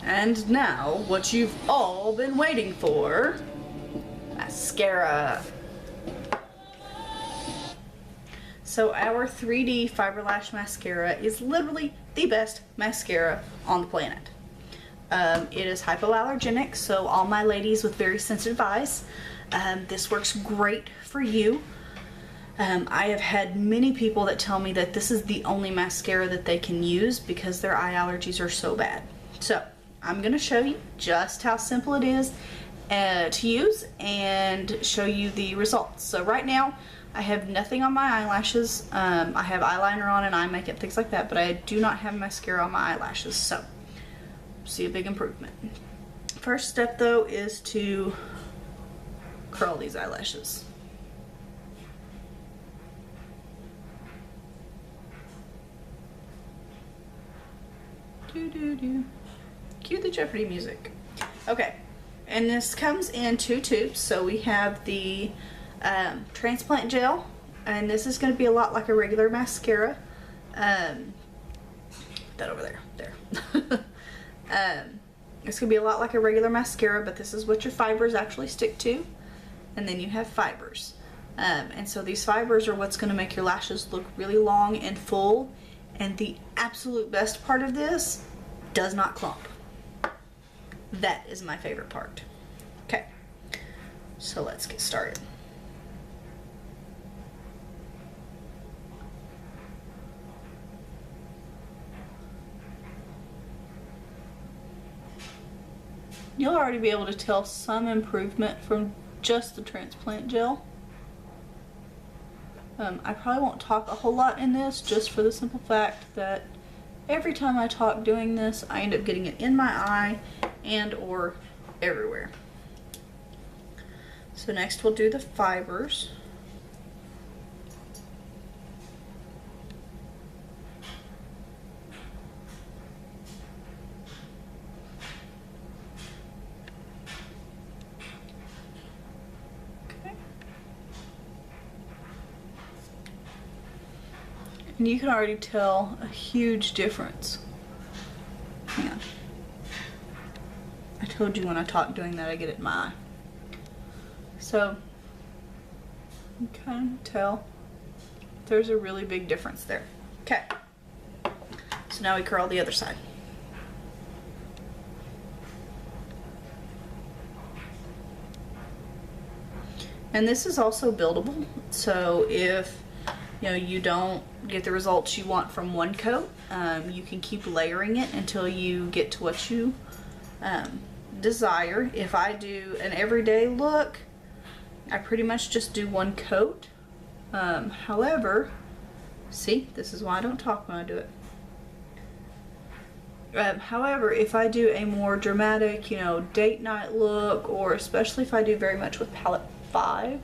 And now, what you've all been waiting for, mascara. So our 3D Fiberlash Mascara is literally the best mascara on the planet. It is hypoallergenic, so all my ladies with very sensitive eyes, this works great for you. I have had many people that tell me that this is the only mascara that they can use because their eye allergies are so bad. So I'm going to show you just how simple it is to use and show you the results. So right now I have nothing on my eyelashes. I have eyeliner on and eye makeup, things like that, but I do not have mascara on my eyelashes, so see a big improvement. First step though is to curl these eyelashes. Cue the Jeopardy music. Okay, and this comes in 2 tubes. So we have the transplant gel, and this is going to be a lot like a regular mascara. That over there. It's going to be a lot like a regular mascara, but this is what your fibers actually stick to. And then you have fibers. And so these fibers are what's going to make your lashes look really long and full. And the absolute best part of this, does not clump. That is my favorite part. Okay, so let's get started. You'll already be able to tell some improvement from just the transplant gel. I probably won't talk a whole lot in this, just for the simple fact that every time I talk doing this, I end up getting it in my eye and or everywhere. So next we'll do the fibers. And you can already tell a huge difference. Hang on. I told you when I talk doing that I get it in my eye. So you can tell there's a really big difference there. Okay. So now we curl the other side. And this is also buildable. So if you don't get the results you want from one coat, you can keep layering it until you get to what you desire. If I do an everyday look, I pretty much just do one coat. However, see, this is why I don't talk when I do it. However, if I do a more dramatic, date night look, or especially if I do very much with palette 5,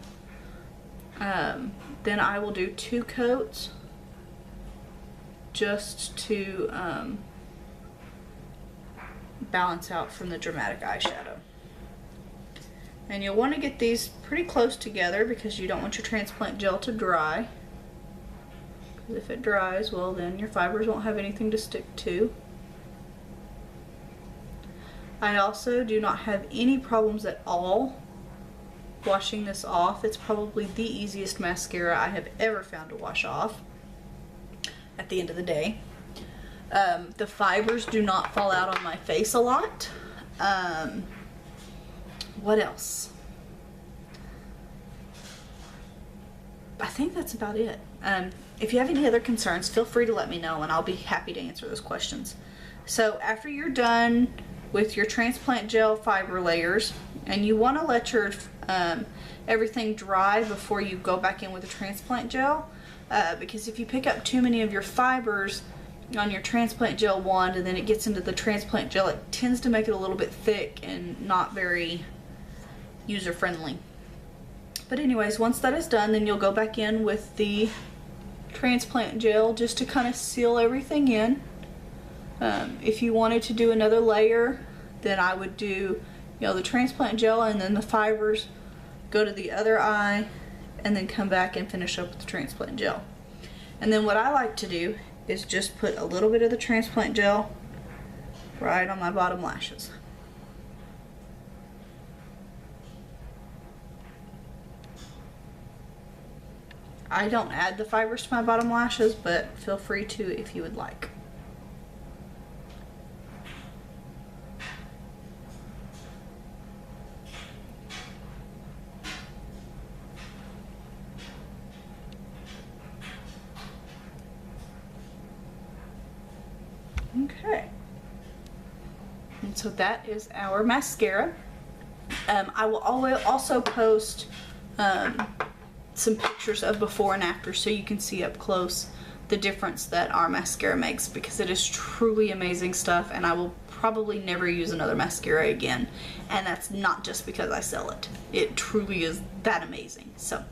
then I will do 2 coats just to balance out from the dramatic eyeshadow. And you'll want to get these pretty close together because you don't want your transplant gel to dry. Because if it dries, well then your fibers won't have anything to stick to. I also do not have any problems at all washing this off. It's probably the easiest mascara I have ever found to wash off at the end of the day. The fibers do not fall out on my face a lot. What else? I think that's about it. If you have any other concerns, feel free to let me know and I'll be happy to answer those questions. So after you're done with your transplant gel fiber layers, and you want to let your everything dry before you go back in with the transplant gel, because if you pick up too many of your fibers on your transplant gel wand and then it gets into the transplant gel, it tends to make it a little bit thick and not very user friendly. But anyways, once that is done, then you'll go back in with the transplant gel just to kind of seal everything in. If you wanted to do another layer, then I would do the transplant gel and then the fibers, go to the other eye, and then come back and finish up with the transplant gel. And then what I like to do is just put a little bit of the transplant gel right on my bottom lashes. I don't add the fibers to my bottom lashes, but feel free to if you would like. Okay. And so that is our mascara. I will also post some pictures of before and after so you can see up close the difference that our mascara makes, because it is truly amazing stuff, and I will probably never use another mascara again, and that's not just because I sell it. It truly is that amazing. So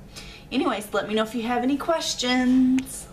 anyways, let me know if you have any questions.